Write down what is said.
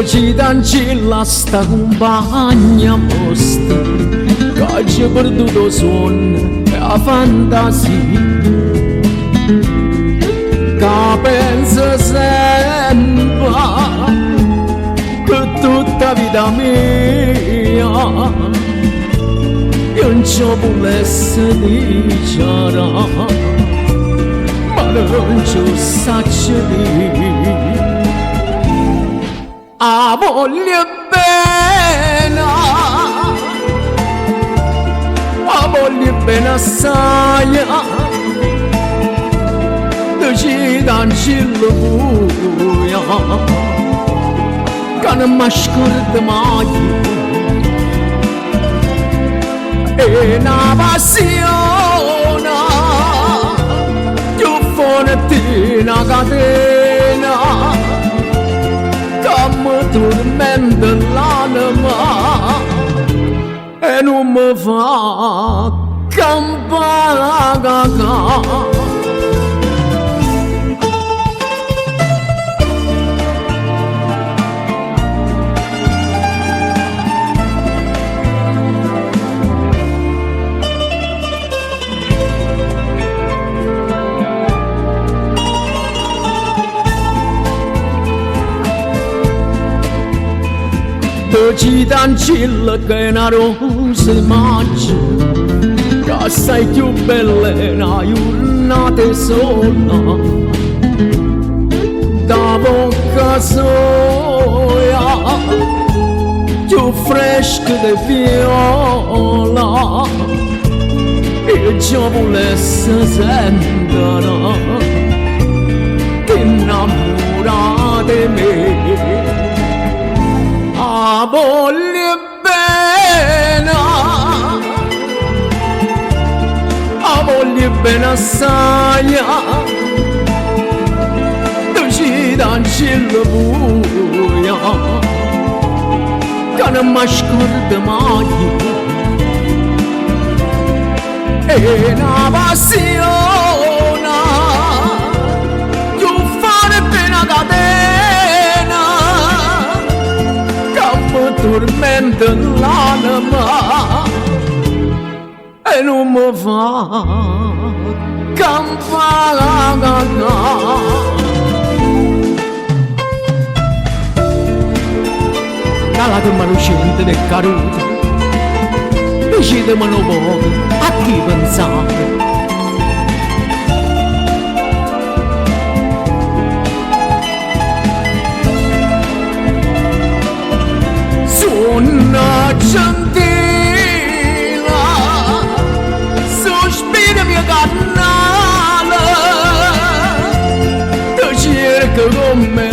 Cidancilla sta compagna posta che ci ha perduto sonno e la fantasia che pensa sempre che tutta vita mia io non ci volesse dicere ma non ci saccio dire. A voglio bene assai, decidancilla buia, che non mi scordo mai, e una passione, più forte di una catena, mi tormenta l'anima e non mi fa campare. Cidancilla che è una rosa di maggio che assai più bella è una giornata sola da bocca soia più fresca di viola e già volesse sentire che innamora di me. A voglio bene assai, decidancilla buia, che non mi scordo mai, e una passione, più forte una catena, tormenta l'anima e non mi fa campare. La lacrima lucente del caduto decidemi un po' a chi pensare. Una gentile sospiro mio canale ti cerco con me